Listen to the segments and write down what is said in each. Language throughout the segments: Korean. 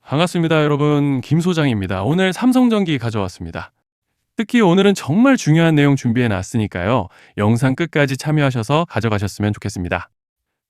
반갑습니다, 여러분. 김 소장입니다. 오늘 삼성전기 가져왔습니다. 특히 오늘은 정말 중요한 내용 준비해 놨으니까요. 영상 끝까지 참여하셔서 가져가셨으면 좋겠습니다.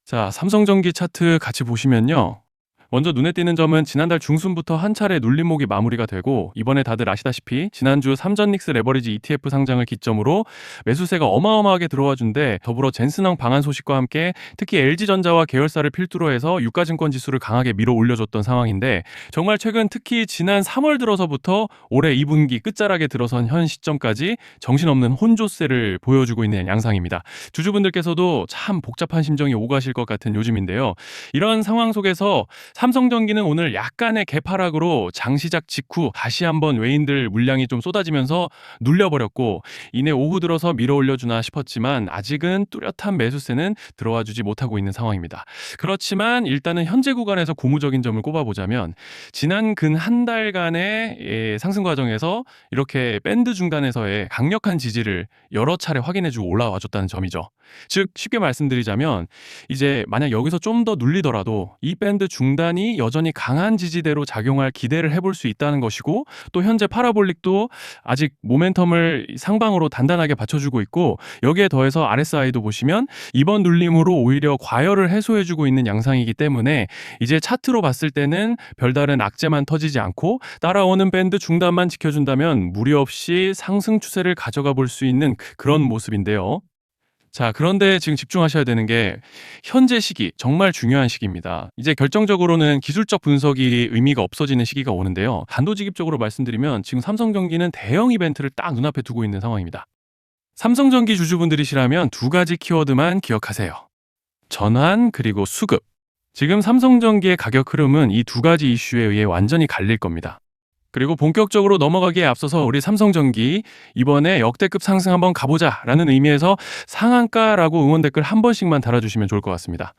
자, 삼성전기 차트 같이 보시면요. 먼저 눈에 띄는 점은 지난달 중순부터 한 차례 눌림목이 마무리가 되고, 이번에 다들 아시다시피 지난주 삼전닉스 레버리지 ETF 상장을 기점으로 매수세가 어마어마하게 들어와 준데, 더불어 젠슨왕 방한 소식과 함께 특히 LG전자와 계열사를 필두로 해서 유가증권 지수를 강하게 밀어 올려줬던 상황인데, 정말 최근 특히 지난 3월 들어서부터 올해 2분기 끝자락에 들어선 현 시점까지 정신없는 혼조세를 보여주고 있는 양상입니다. 주주분들께서도 참 복잡한 심정이 오가실 것 같은 요즘인데요. 이런 상황 속에서 삼성전기는 오늘 약간의 개파락으로 장시작 직후 다시 한번 외인들 물량이 좀 쏟아지면서 눌려버렸고, 이내 오후 들어서 밀어 올려주나 싶었지만 아직은 뚜렷한 매수세는 들어와 주지 못하고 있는 상황입니다. 그렇지만 일단은 현재 구간에서 고무적인 점을 꼽아보자면, 지난 근 한 달간의 상승 과정에서 이렇게 밴드 중단에서의 강력한 지지를 여러 차례 확인해주고 올라와 줬다는 점이죠. 즉 쉽게 말씀드리자면, 이제 만약 여기서 좀 더 눌리더라도 이 밴드 중단이 여전히 강한 지지대로 작용할 기대를 해볼 수 있다는 것이고, 또 현재 파라볼릭도 아직 모멘텀을 상방으로 단단하게 받쳐주고 있고, 여기에 더해서 RSI도 보시면 이번 눌림으로 오히려 과열을 해소해주고 있는 양상이기 때문에, 이제 차트로 봤을 때는 별다른 악재만 터지지 않고 따라오는 밴드 중단만 지켜준다면 무리 없이 상승 추세를 가져가 볼 수 있는 그런 모습인데요. 자, 그런데 지금 집중하셔야 되는 게 현재 시기, 정말 중요한 시기입니다. 이제 결정적으로는 기술적 분석이 의미가 없어지는 시기가 오는데요. 단도직입적으로 말씀드리면 지금 삼성전기는 대형 이벤트를 딱 눈앞에 두고 있는 상황입니다. 삼성전기 주주분들이시라면 두 가지 키워드만 기억하세요. 전환 그리고 수급. 지금 삼성전기의 가격 흐름은 이 두 가지 이슈에 의해 완전히 갈릴 겁니다. 그리고 본격적으로 넘어가기에 앞서서 우리 삼성전기 이번에 역대급 상승 한번 가보자 라는 의미에서 상한가라고 응원 댓글 한 번씩만 달아주시면 좋을 것 같습니다.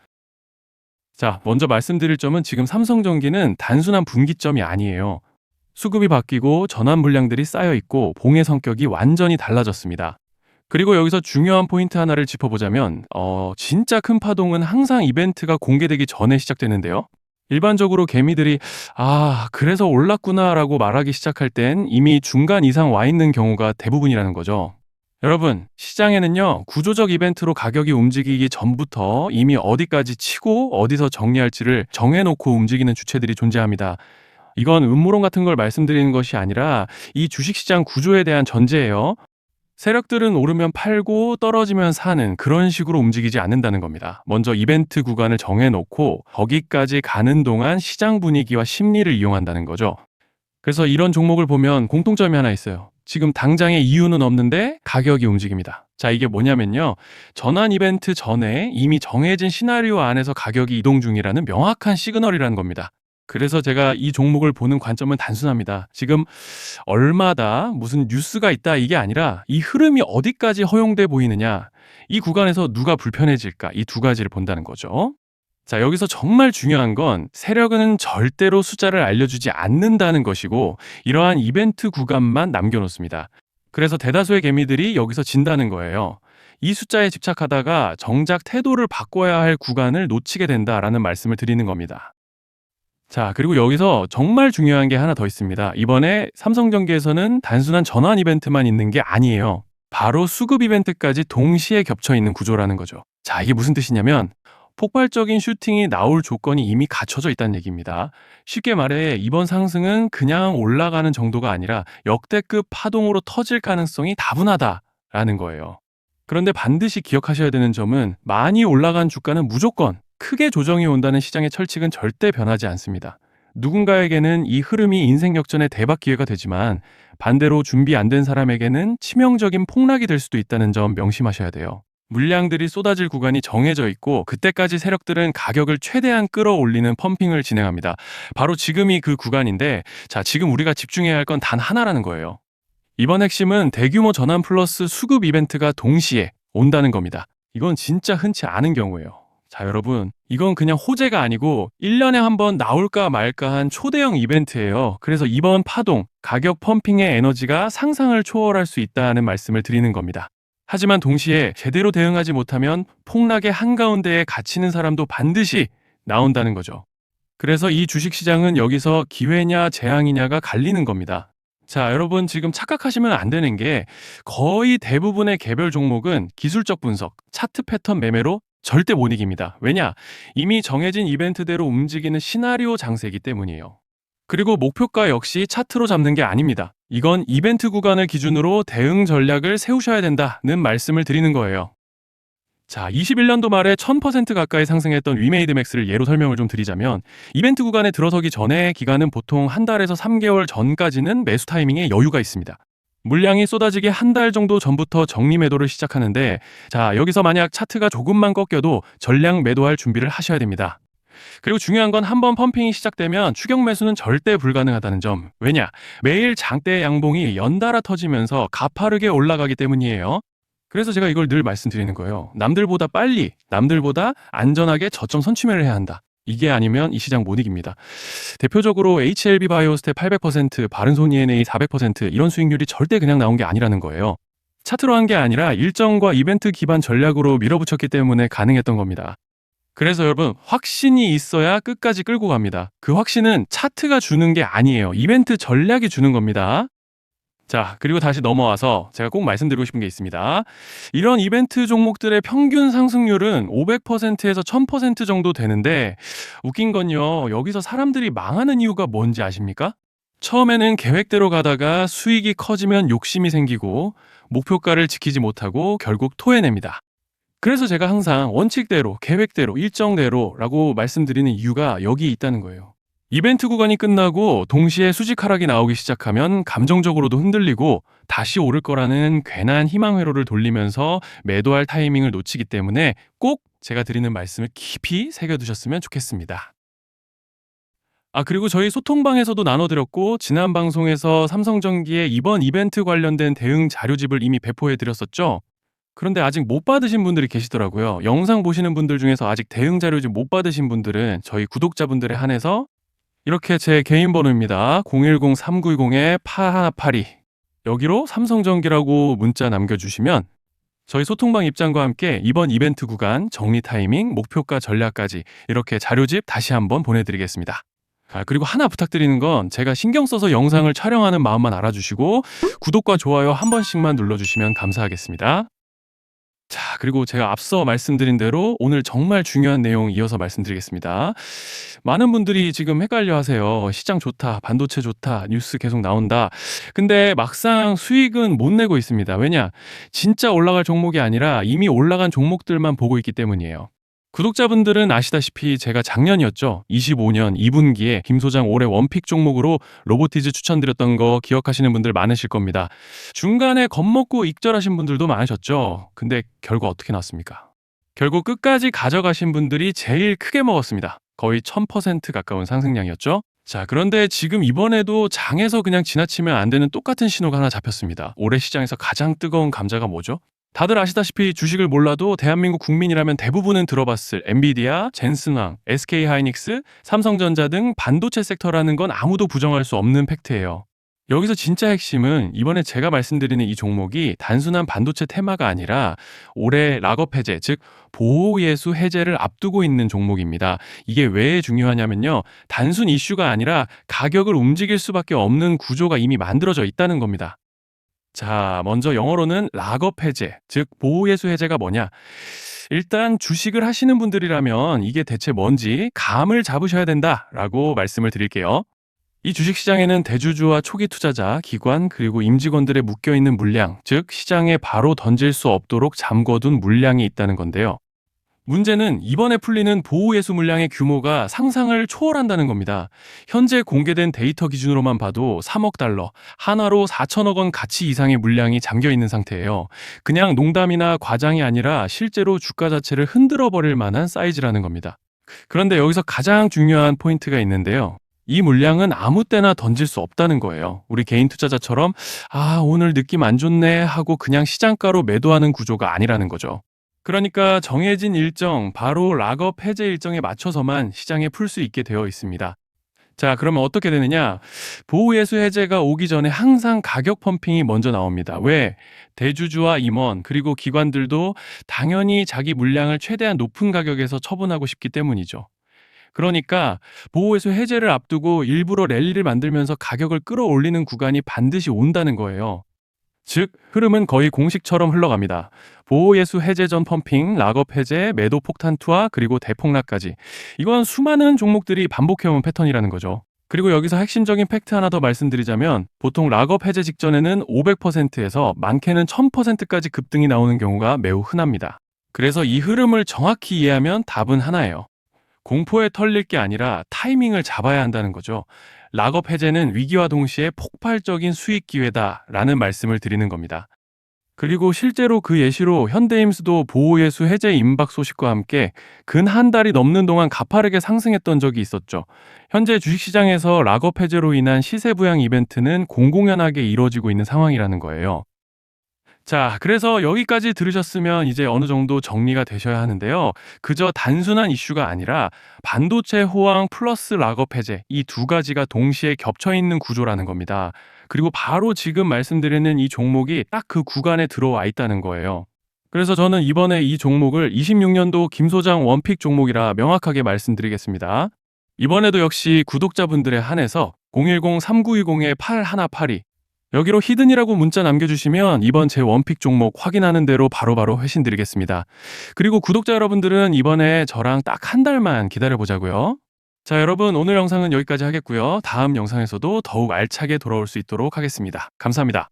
자, 먼저 말씀드릴 점은 지금 삼성전기는 단순한 분기점이 아니에요. 수급이 바뀌고 전환 물량들이 쌓여 있고 봉의 성격이 완전히 달라졌습니다. 그리고 여기서 중요한 포인트 하나를 짚어보자면 진짜 큰 파동은 항상 이벤트가 공개되기 전에 시작되는데요. 일반적으로 개미들이 그래서 올랐구나라고 말하기 시작할 땐 이미 중간 이상 와 있는 경우가 대부분이라는 거죠. 여러분, 시장에는요, 구조적 이벤트로 가격이 움직이기 전부터 이미 어디까지 치고 어디서 정리할지를 정해놓고 움직이는 주체들이 존재합니다. 이건 음모론 같은 걸 말씀드리는 것이 아니라 이 주식시장 구조에 대한 전제예요. 세력들은 오르면 팔고 떨어지면 사는 그런 식으로 움직이지 않는다는 겁니다. 먼저 이벤트 구간을 정해놓고 거기까지 가는 동안 시장 분위기와 심리를 이용한다는 거죠. 그래서 이런 종목을 보면 공통점이 하나 있어요. 지금 당장의 이유는 없는데 가격이 움직입니다. 자, 이게 뭐냐면요. 전환 이벤트 전에 이미 정해진 시나리오 안에서 가격이 이동 중이라는 명확한 시그널이라는 겁니다. 그래서 제가 이 종목을 보는 관점은 단순합니다. 지금 얼마다 무슨 뉴스가 있다 이게 아니라 이 흐름이 어디까지 허용돼 보이느냐, 이 구간에서 누가 불편해질까, 이 두 가지를 본다는 거죠. 자, 여기서 정말 중요한 건 세력은 절대로 숫자를 알려주지 않는다는 것이고, 이러한 이벤트 구간만 남겨놓습니다. 그래서 대다수의 개미들이 여기서 진다는 거예요. 이 숫자에 집착하다가 정작 태도를 바꿔야 할 구간을 놓치게 된다라는 말씀을 드리는 겁니다. 자, 그리고 여기서 정말 중요한 게 하나 더 있습니다. 이번에 삼성전기에서는 단순한 전환 이벤트만 있는 게 아니에요. 바로 수급 이벤트까지 동시에 겹쳐 있는 구조라는 거죠. 자, 이게 무슨 뜻이냐면 폭발적인 슈팅이 나올 조건이 이미 갖춰져 있다는 얘기입니다. 쉽게 말해 이번 상승은 그냥 올라가는 정도가 아니라 역대급 파동으로 터질 가능성이 다분하다라는 거예요. 그런데 반드시 기억하셔야 되는 점은 많이 올라간 주가는 무조건 크게 조정이 온다는 시장의 철칙은 절대 변하지 않습니다. 누군가에게는 이 흐름이 인생 역전의 대박 기회가 되지만, 반대로 준비 안 된 사람에게는 치명적인 폭락이 될 수도 있다는 점 명심하셔야 돼요. 물량들이 쏟아질 구간이 정해져 있고, 그때까지 세력들은 가격을 최대한 끌어올리는 펌핑을 진행합니다. 바로 지금이 그 구간인데, 자, 지금 우리가 집중해야 할 건 단 하나라는 거예요. 이번 핵심은 대규모 전환 플러스 수급 이벤트가 동시에 온다는 겁니다. 이건 진짜 흔치 않은 경우예요. 자, 여러분, 이건 그냥 호재가 아니고 1년에 한 번 나올까 말까 한 초대형 이벤트예요. 그래서 이번 파동, 가격 펌핑의 에너지가 상상을 초월할 수 있다는 말씀을 드리는 겁니다. 하지만 동시에 제대로 대응하지 못하면 폭락의 한가운데에 갇히는 사람도 반드시 나온다는 거죠. 그래서 이 주식시장은 여기서 기회냐 재앙이냐가 갈리는 겁니다. 자, 여러분 지금 착각하시면 안 되는 게 거의 대부분의 개별 종목은 기술적 분석, 차트 패턴 매매로 절대 못 이깁니다. 왜냐? 이미 정해진 이벤트대로 움직이는 시나리오 장세이기 때문이에요. 그리고 목표가 역시 차트로 잡는 게 아닙니다. 이건 이벤트 구간을 기준으로 대응 전략을 세우셔야 된다는 말씀을 드리는 거예요. 자, 21년도 말에 1000% 가까이 상승했던 위메이드맥스를 예로 설명을 좀 드리자면 이벤트 구간에 들어서기 전에 기간은 보통 한 달에서 3개월 전까지는 매수 타이밍에 여유가 있습니다. 물량이 쏟아지기 한 달 정도 전부터 정리 매도를 시작하는데 자, 여기서 만약 차트가 조금만 꺾여도 전량 매도할 준비를 하셔야 됩니다. 그리고 중요한 건 한번 펌핑이 시작되면 추격 매수는 절대 불가능하다는 점. 왜냐? 매일 장대 양봉이 연달아 터지면서 가파르게 올라가기 때문이에요. 그래서 제가 이걸 늘 말씀드리는 거예요. 남들보다 빨리, 남들보다 안전하게 저점 선취매를 해야 한다. 이게 아니면 이 시장 못 이깁니다. 대표적으로 HLB 바이오스텝 800%, 바른손 ENA 400% 이런 수익률이 절대 그냥 나온 게 아니라는 거예요. 차트로 한 게 아니라 일정과 이벤트 기반 전략으로 밀어붙였기 때문에 가능했던 겁니다. 그래서 여러분, 확신이 있어야 끝까지 끌고 갑니다. 그 확신은 차트가 주는 게 아니에요. 이벤트 전략이 주는 겁니다. 자, 그리고 다시 넘어와서 제가 꼭 말씀드리고 싶은 게 있습니다. 이런 이벤트 종목들의 평균 상승률은 500%에서 1000% 정도 되는데 웃긴 건요. 여기서 사람들이 망하는 이유가 뭔지 아십니까? 처음에는 계획대로 가다가 수익이 커지면 욕심이 생기고 목표가를 지키지 못하고 결국 토해냅니다. 그래서 제가 항상 원칙대로, 계획대로, 일정대로라고 말씀드리는 이유가 여기 있다는 거예요. 이벤트 구간이 끝나고 동시에 수직 하락이 나오기 시작하면 감정적으로도 흔들리고 다시 오를 거라는 괜한 희망 회로를 돌리면서 매도할 타이밍을 놓치기 때문에 꼭 제가 드리는 말씀을 깊이 새겨두셨으면 좋겠습니다. 아, 그리고 저희 소통방에서도 나눠드렸고 지난 방송에서 삼성전기의 이번 이벤트 관련된 대응 자료집을 이미 배포해드렸었죠. 그런데 아직 못 받으신 분들이 계시더라고요. 영상 보시는 분들 중에서 아직 대응 자료집 못 받으신 분들은 저희 구독자분들에 한해서 이렇게 제 개인 번호입니다. 010-3910-8182 여기로 삼성전기라고 문자 남겨주시면 저희 소통방 입장과 함께 이번 이벤트 구간 정리 타이밍, 목표가 전략까지 이렇게 자료집 다시 한번 보내드리겠습니다. 아, 그리고 하나 부탁드리는 건 제가 신경 써서 영상을 촬영하는 마음만 알아주시고 구독과 좋아요 한 번씩만 눌러주시면 감사하겠습니다. 자, 그리고 제가 앞서 말씀드린 대로 오늘 정말 중요한 내용 이어서 말씀드리겠습니다. 많은 분들이 지금 헷갈려 하세요. 시장 좋다, 반도체 좋다, 뉴스 계속 나온다. 근데 막상 수익은 못 내고 있습니다. 왜냐? 진짜 올라갈 종목이 아니라 이미 올라간 종목들만 보고 있기 때문이에요. 구독자분들은 아시다시피 제가 작년이었죠. 25년 2분기에 김 소장 올해 원픽 종목으로 로보티즈 추천드렸던 거 기억하시는 분들 많으실 겁니다. 중간에 겁먹고 익절하신 분들도 많으셨죠. 근데 결과 어떻게 났습니까? 결국 끝까지 가져가신 분들이 제일 크게 먹었습니다. 거의 1000% 가까운 상승량이었죠. 자, 그런데 지금 이번에도 장에서 그냥 지나치면 안 되는 똑같은 신호가 하나 잡혔습니다. 올해 시장에서 가장 뜨거운 감자가 뭐죠? 다들 아시다시피 주식을 몰라도 대한민국 국민이라면 대부분은 들어봤을 엔비디아, 젠슨왕, SK하이닉스, 삼성전자 등 반도체 섹터라는 건 아무도 부정할 수 없는 팩트예요. 여기서 진짜 핵심은 이번에 제가 말씀드리는 이 종목이 단순한 반도체 테마가 아니라 올해 락업 해제, 즉 보호예수 해제를 앞두고 있는 종목입니다. 이게 왜 중요하냐면요. 단순 이슈가 아니라 가격을 움직일 수밖에 없는 구조가 이미 만들어져 있다는 겁니다. 자, 먼저 영어로는 락업 해제, 즉 보호예수 해제가 뭐냐? 일단 주식을 하시는 분들이라면 이게 대체 뭔지 감을 잡으셔야 된다라고 말씀을 드릴게요. 이 주식시장에는 대주주와 초기 투자자, 기관, 그리고 임직원들의 묶여있는 물량, 즉 시장에 바로 던질 수 없도록 잠궈둔 물량이 있다는 건데요. 문제는 이번에 풀리는 보호예수 물량의 규모가 상상을 초월한다는 겁니다. 현재 공개된 데이터 기준으로만 봐도 3억 달러, 하나로 4천억 원 가치 이상의 물량이 잠겨 있는 상태예요. 그냥 농담이나 과장이 아니라 실제로 주가 자체를 흔들어 버릴 만한 사이즈라는 겁니다. 그런데 여기서 가장 중요한 포인트가 있는데요. 이 물량은 아무 때나 던질 수 없다는 거예요. 우리 개인 투자자처럼 오늘 느낌 안 좋네 하고 그냥 시장가로 매도하는 구조가 아니라는 거죠. 그러니까 정해진 일정, 바로 락업 해제 일정에 맞춰서만 시장에 풀 수 있게 되어 있습니다. 자, 그러면 어떻게 되느냐? 보호예수 해제가 오기 전에 항상 가격 펌핑이 먼저 나옵니다. 왜? 대주주와 임원, 그리고 기관들도 당연히 자기 물량을 최대한 높은 가격에서 처분하고 싶기 때문이죠. 그러니까 보호회수 해제를 앞두고 일부러 랠리를 만들면서 가격을 끌어올리는 구간이 반드시 온다는 거예요. 즉, 흐름은 거의 공식처럼 흘러갑니다. 보호예수 해제 전 펌핑, 락업 해제, 매도 폭탄 투하, 그리고 대폭락까지. 이건 수많은 종목들이 반복해온 패턴이라는 거죠. 그리고 여기서 핵심적인 팩트 하나 더 말씀드리자면 보통 락업 해제 직전에는 500%에서 많게는 1000%까지 급등이 나오는 경우가 매우 흔합니다. 그래서 이 흐름을 정확히 이해하면 답은 하나예요. 공포에 털릴 게 아니라 타이밍을 잡아야 한다는 거죠. 락업 해제는 위기와 동시에 폭발적인 수익 기회다라는 말씀을 드리는 겁니다. 그리고 실제로 그 예시로 현대임수도 보호예수 해제 임박 소식과 함께 근 한 달이 넘는 동안 가파르게 상승했던 적이 있었죠. 현재 주식시장에서 락업 해제로 인한 시세 부양 이벤트는 공공연하게 이루어지고 있는 상황이라는 거예요. 자, 그래서 여기까지 들으셨으면 이제 어느 정도 정리가 되셔야 하는데요. 그저 단순한 이슈가 아니라 반도체 호황 플러스 락업 해제 이 두 가지가 동시에 겹쳐 있는 구조라는 겁니다. 그리고 바로 지금 말씀드리는 이 종목이 딱 그 구간에 들어와 있다는 거예요. 그래서 저는 이번에 이 종목을 26년도 김 소장 원픽 종목이라 명확하게 말씀드리겠습니다. 이번에도 역시 구독자분들에 한해서 010-3920-8182 여기로 히든이라고 문자 남겨주시면 이번 제 원픽 종목 확인하는 대로 바로바로 회신 드리겠습니다. 그리고 구독자 여러분들은 이번에 저랑 딱 한 달만 기다려보자고요. 자, 여러분 오늘 영상은 여기까지 하겠고요. 다음 영상에서도 더욱 알차게 돌아올 수 있도록 하겠습니다. 감사합니다.